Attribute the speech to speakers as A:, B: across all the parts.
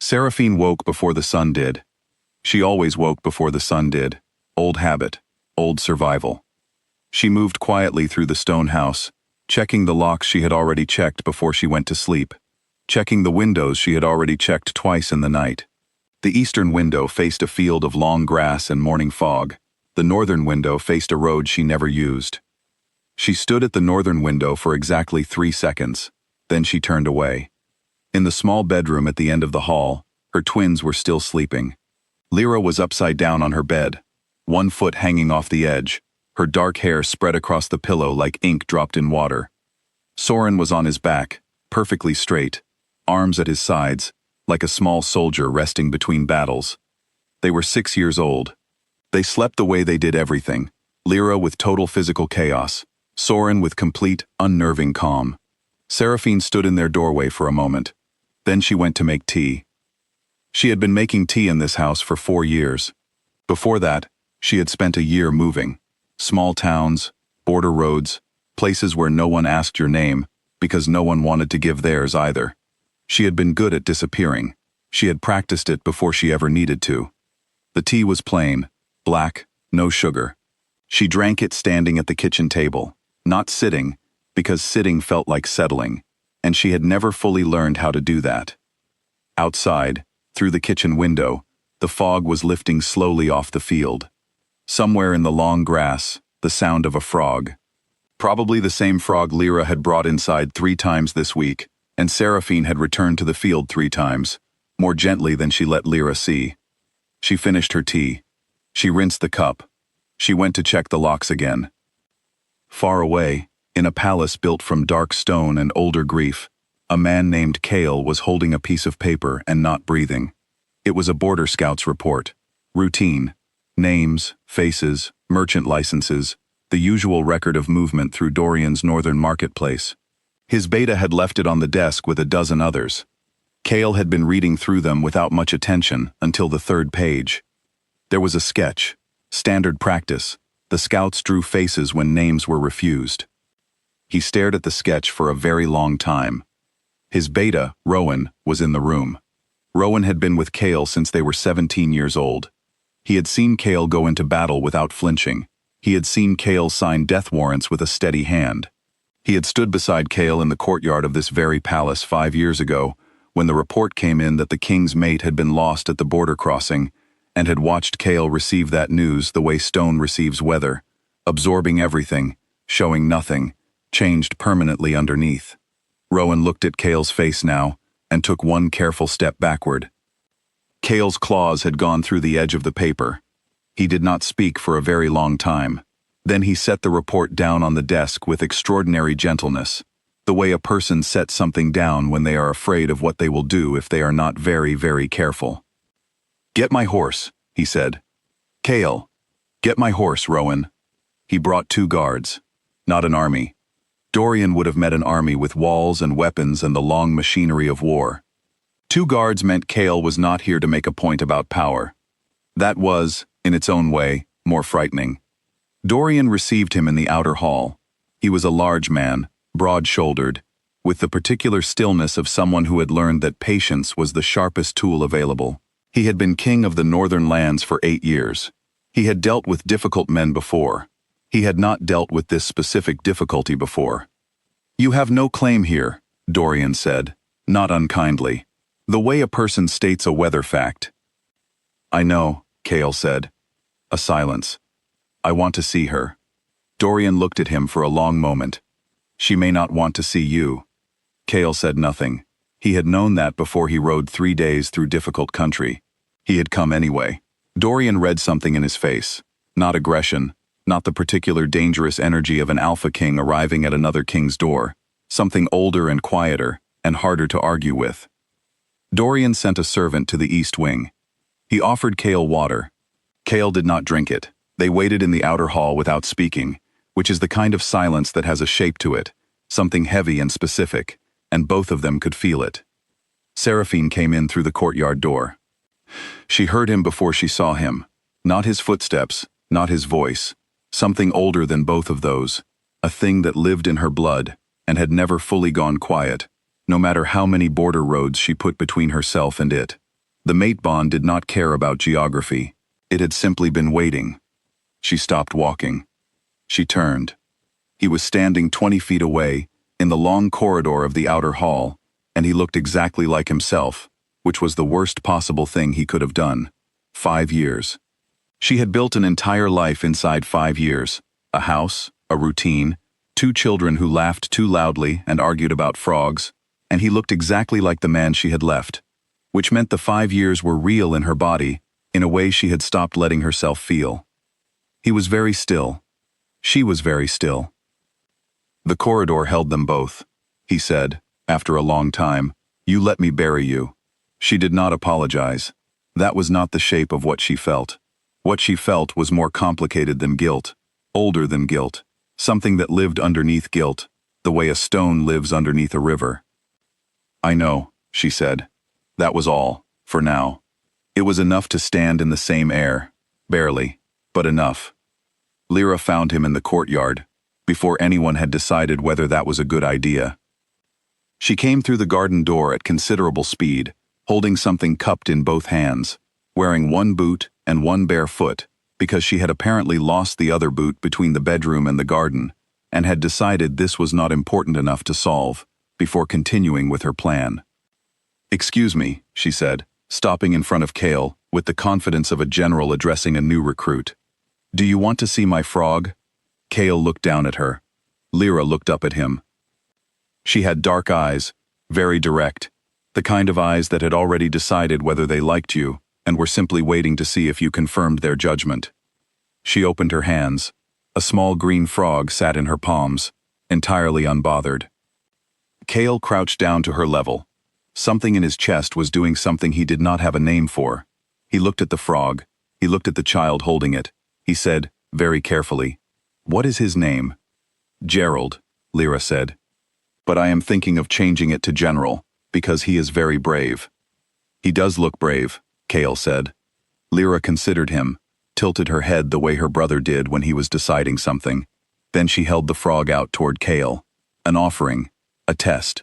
A: Seraphine woke before the sun did. She always woke before the sun did. Old habit, old survival. She moved quietly through the stone house, checking the locks she had already checked before she went to sleep, checking the windows she had already checked twice in the night. The eastern window faced a field of long grass and morning fog. The northern window faced a road she never used. She stood at the northern window for exactly 3 seconds. Then she turned away. In the small bedroom at the end of the hall, her twins were still sleeping. Lyra was upside down on her bed, one foot hanging off the edge, her dark hair spread across the pillow like ink dropped in water. Soren was on his back, perfectly straight, arms at his sides, like a small soldier resting between battles. They were 6 years old. They slept the way they did everything, Lyra with total physical chaos, Soren with complete, unnerving calm. Seraphine stood in their doorway for a moment. Then she went to make tea. She had been making tea in this house for 4 years. Before that, she had spent a year moving. Small towns, border roads, places where no one asked your name because no one wanted to give theirs either. She had been good at disappearing. She had practiced it before she ever needed to. The tea was plain, black, no sugar. She drank it standing at the kitchen table, not sitting, because sitting felt like settling, and she had never fully learned how to do that. Outside, through the kitchen window, the fog was lifting slowly off the field. Somewhere in the long grass, the sound of a frog. Probably the same frog Lyra had brought inside 3 times this week, and Seraphine had returned to the field 3 times, more gently than she let Lyra see. She finished her tea. She rinsed the cup. She went to check the locks again. Far away, in a palace built from dark stone and older grief, a man named Kale was holding a piece of paper and not breathing. It was a Border Scouts report. Routine. Names, faces, merchant licenses, the usual record of movement through Dorian's northern marketplace. His beta had left it on the desk with a dozen others. Kale had been reading through them without much attention until the 3rd page. There was a sketch. Standard practice. The scouts drew faces when names were refused. He stared at the sketch for a very long time. His beta, Rowan, was in the room. Rowan had been with Kale since they were 17 years old. He had seen Kale go into battle without flinching. He had seen Kale sign death warrants with a steady hand. He had stood beside Kale in the courtyard of this very palace 5 years ago, when the report came in that the king's mate had been lost at the border crossing, and had watched Kale receive that news the way stone receives weather, absorbing everything, showing nothing, changed permanently underneath. Rowan looked at Kale's face now, and took one careful step backward. Kale's claws had gone through the edge of the paper. He did not speak for a very long time. Then he set the report down on the desk with extraordinary gentleness, the way a person sets something down when they are afraid of what they will do if they are not very, very careful. "Get my horse," he said. "Kale, get my horse, Rowan." He brought 2 guards, not an army. Dorian would have met an army with walls and weapons and the long machinery of war. 2 guards meant Kale was not here to make a point about power. That was, in its own way, more frightening. Dorian received him in the outer hall. He was a large man, broad-shouldered, with the particular stillness of someone who had learned that patience was the sharpest tool available. He had been king of the northern lands for 8 years. He had dealt with difficult men before. He had not dealt with this specific difficulty before. "You have no claim here," Dorian said, not unkindly, the way a person states a weather fact. "I know," Kale said. A silence. "I want to see her." Dorian looked at him for a long moment. "She may not want to see you." Kale said nothing. He had known that before he rode 3 days through difficult country. He had come anyway. Dorian read something in his face. Not aggression, not the particular dangerous energy of an alpha king arriving at another king's door. Something older and quieter, and harder to argue with. Dorian sent a servant to the east wing. He offered Kale water. Kale did not drink it. They waited in the outer hall without speaking, which is the kind of silence that has a shape to it, something heavy and specific, and both of them could feel it. Seraphine came in through the courtyard door. She heard him before she saw him. Not his footsteps, not his voice. Something older than both of those, a thing that lived in her blood and had never fully gone quiet, no matter how many border roads she put between herself and it. The mate bond did not care about geography. It had simply been waiting. She stopped walking. She turned. He was standing 20 feet away, in the long corridor of the outer hall, and he looked exactly like himself, which was the worst possible thing he could have done. 5 years. She had built an entire life inside 5 years. A house, a routine, 2 children who laughed too loudly and argued about frogs, and he looked exactly like the man she had left, which meant the 5 years were real in her body, in a way she had stopped letting herself feel. He was very still. She was very still. The corridor held them both. He said, after a long time, "You let me bury you." She did not apologize. That was not the shape of what she felt. What she felt was more complicated than guilt, older than guilt, something that lived underneath guilt, the way a stone lives underneath a river. "I know," she said. That was all, for now. It was enough to stand in the same air, barely, but enough. Lyra found him in the courtyard, before anyone had decided whether that was a good idea. She came through the garden door at considerable speed, holding something cupped in both hands, wearing one boot and one bare foot, because she had apparently lost the other boot between the bedroom and the garden, and had decided this was not important enough to solve, before continuing with her plan. "Excuse me," she said, stopping in front of Cale, with the confidence of a general addressing a new recruit. "Do you want to see my frog?" Cale looked down at her. Lyra looked up at him. She had dark eyes, very direct, the kind of eyes that had already decided whether they liked you, and were simply waiting to see if you confirmed their judgment. She opened her hands. A small green frog sat in her palms, entirely unbothered. Cale crouched down to her level. Something in his chest was doing something he did not have a name for. He looked at the frog. He looked at the child holding it. He said, very carefully, "What is his name?" "Gerald," Lyra said. "But I am thinking of changing it to General, because he is very brave." "He does look brave," Cale said. Lyra considered him, tilted her head the way her brother did when he was deciding something. Then she held the frog out toward Cale. An offering, a test.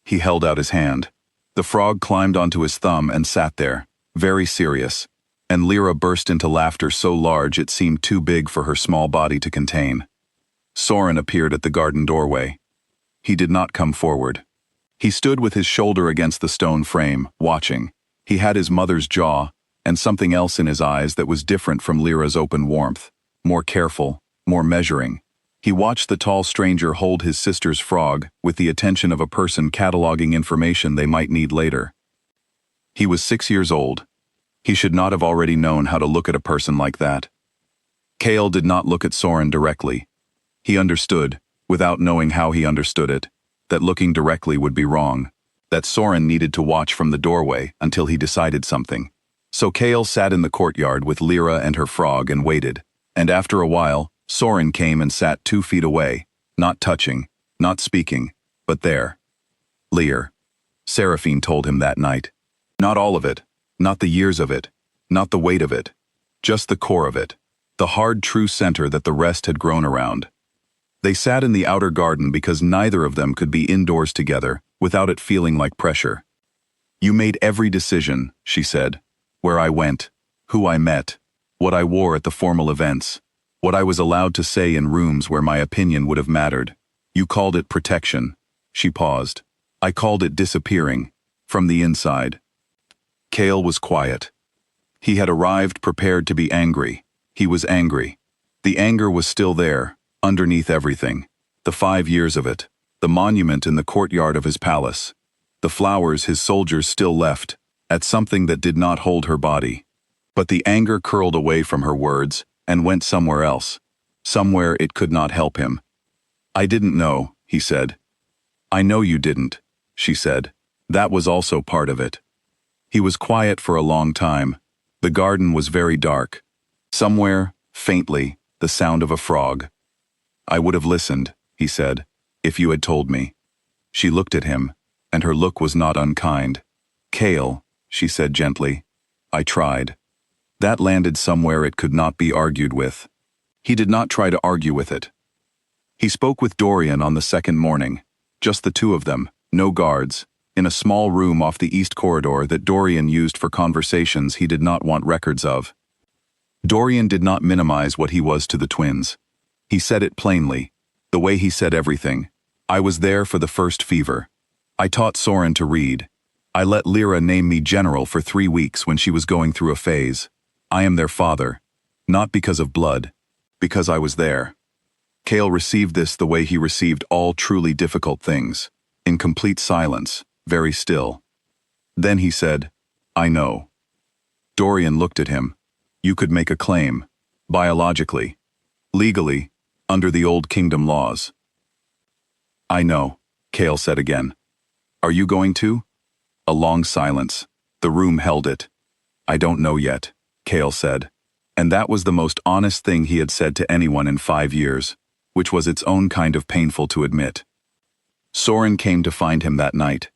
A: He held out his hand. The frog climbed onto his thumb and sat there, very serious, and Lyra burst into laughter so large it seemed too big for her small body to contain. Soren appeared at the garden doorway. He did not come forward. He stood with his shoulder against the stone frame, watching. He had his mother's jaw, and something else in his eyes that was different from Lyra's open warmth, more careful, more measuring. He watched the tall stranger hold his sister's frog with the attention of a person cataloging information they might need later. He was 6 years old. He should not have already known how to look at a person like that. Cale did not look at Soren directly. He understood, without knowing how he understood it, that looking directly would be wrong, that Soren needed to watch from the doorway until he decided something. So Cale sat in the courtyard with Lyra and her frog and waited, and after a while, Soren came and sat 2 feet away, not touching, not speaking, but there. Lear. Seraphine told him that night. Not all of it, not the years of it, not the weight of it, just the core of it, the hard true center that the rest had grown around. They sat in the outer garden because neither of them could be indoors together without it feeling like pressure. "You made every decision," she said, "where I went, who I met, what I wore at the formal events, what I was allowed to say in rooms where my opinion would have mattered. You called it protection." She paused. "I called it disappearing, from the inside." Cale was quiet. He had arrived prepared to be angry. He was angry. The anger was still there, underneath everything. The 5 years of it, the monument in the courtyard of his palace, the flowers his soldiers still left, at something that did not hold her body. But the anger curled away from her words and went somewhere else, somewhere it could not help him. "I didn't know," he said. "I know you didn't," she said. That was also part of it. He was quiet for a long time. The garden was very dark. Somewhere, faintly, the sound of a frog. "I would have listened," he said, "if you had told me." She looked at him, and her look was not unkind. "Cale," she said gently, "I tried." That landed somewhere it could not be argued with. He did not try to argue with it. He spoke with Dorian on the second morning, just the two of them, no guards, in a small room off the east corridor that Dorian used for conversations he did not want records of. Dorian did not minimize what he was to the twins. He said it plainly, the way he said everything. I was there for the first fever. I taught Soren to read. I let Lyra name me general for 3 weeks when she was going through a phase. I am their father, not because of blood, because I was there. Chaol received this the way he received all truly difficult things, in complete silence, very still. Then he said, I know. Dorian looked at him. You could make a claim, biologically, legally, under the old kingdom laws. I know, Chaol said again. Are you going to? A long silence. The room held it. I don't know yet, Chaol said. And that was the most honest thing he had said to anyone in 5 years, which was its own kind of painful to admit. Soren came to find him that night.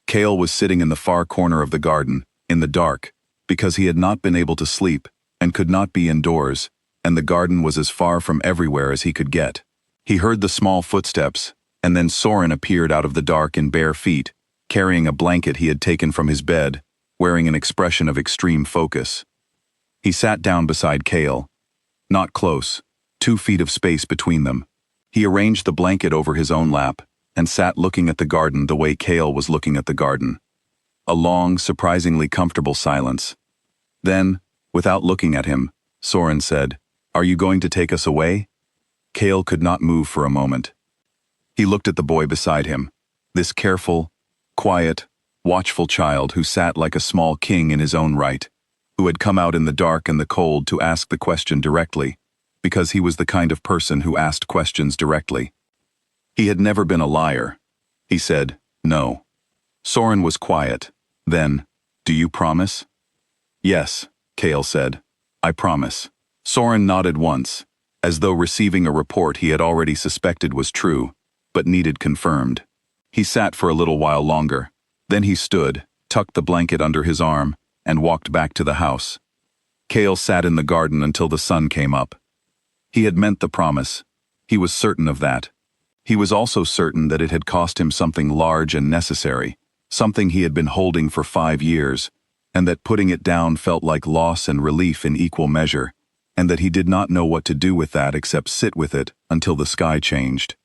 A: Chaol was sitting in the far corner of the garden, in the dark, because he had not been able to sleep, and could not be indoors, and the garden was as far from everywhere as he could get. He heard the small footsteps, and then Soren appeared out of the dark in bare feet, carrying a blanket he had taken from his bed, wearing an expression of extreme focus. He sat down beside Chaol. Not close, 2 feet of space between them. He arranged the blanket over his own lap, and sat looking at the garden the way Chaol was looking at the garden. A long, surprisingly comfortable silence. Then, without looking at him, Soren said, Are you going to take us away? Chaol could not move for a moment. He looked at the boy beside him, this careful, quiet, watchful child who sat like a small king in his own right, who had come out in the dark and the cold to ask the question directly, because he was the kind of person who asked questions directly. He had never been a liar. He said, No. Soren was quiet. Then, Do you promise? Yes, Chaol said. I promise. Soren nodded once, as though receiving a report he had already suspected was true, but needed confirmed. He sat for a little while longer. Then he stood, tucked the blanket under his arm, and walked back to the house. Chaol sat in the garden until the sun came up. He had meant the promise. He was certain of that. He was also certain that it had cost him something large and necessary, something he had been holding for 5 years, and that putting it down felt like loss and relief in equal measure, and that he did not know what to do with that except sit with it until the sky changed.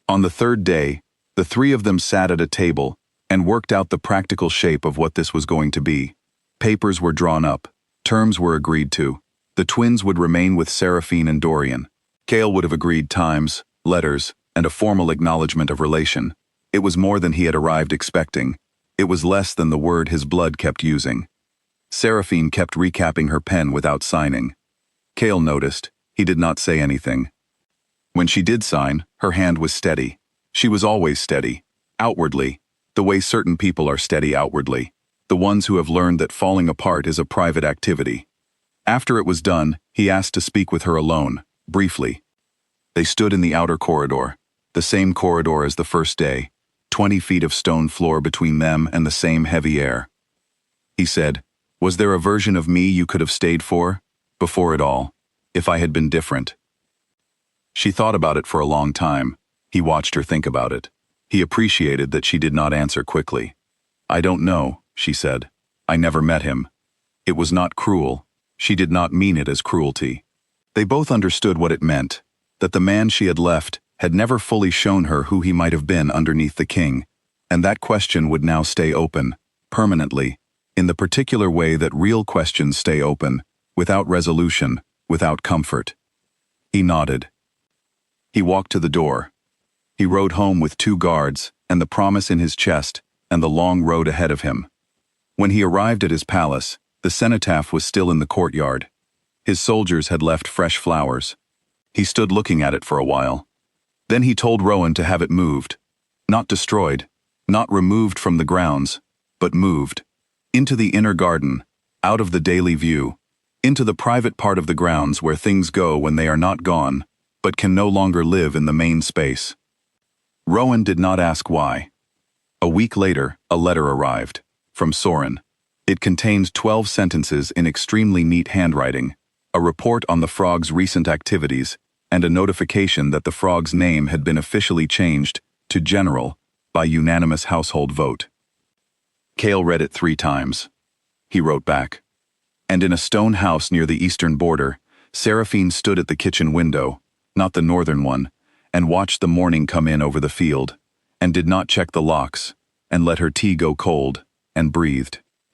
A: On the 3rd day, the 3 of them sat at a table and worked out the practical shape of what this was going to be. Papers were drawn up, terms were agreed to. The twins would remain with Seraphine and Dorian. Chaol would have agreed times, letters, and a formal acknowledgement of relation. It was more than he had arrived expecting. It was less than the word his blood kept using. Seraphine kept recapping her pen without signing. Chaol noticed. He did not say anything. When she did sign, her hand was steady. She was always steady, outwardly, the way certain people are steady outwardly, the ones who have learned that falling apart is a private activity. After it was done, he asked to speak with her alone, briefly. They stood in the outer corridor, the same corridor as the first day, 20 feet of stone floor between them and the same heavy air. He said, Was there a version of me you could have stayed for, before it all, if I had been different? She thought about it for a long time. He watched her think about it. He appreciated that she did not answer quickly. I don't know, she said. I never met him. It was not cruel. She did not mean it as cruelty. They both understood what it meant, that the man she had left had never fully shown her who he might have been underneath the king, and that question would now stay open, permanently, in the particular way that real questions stay open, without resolution, without comfort. He nodded. He walked to the door. He rode home with 2 guards, and the promise in his chest, and the long road ahead of him. When he arrived at his palace, the cenotaph was still in the courtyard. His soldiers had left fresh flowers. He stood looking at it for a while. Then he told Rowan to have it moved. Not destroyed, not removed from the grounds, but moved. Into the inner garden, out of the daily view, into the private part of the grounds where things go when they are not gone, but can no longer live in the main space. Rowan did not ask why. A week later, a letter arrived, from Soren. It contained 12 sentences in extremely neat handwriting, a report on the frog's recent activities, and a notification that the frog's name had been officially changed to General, by unanimous household vote. Cale read it 3 times. He wrote back. And in a stone house near the eastern border, Seraphine stood at the kitchen window, not the northern one, and watched the morning come in over the field, and did not check the locks, and let her tea go cold, and breathed.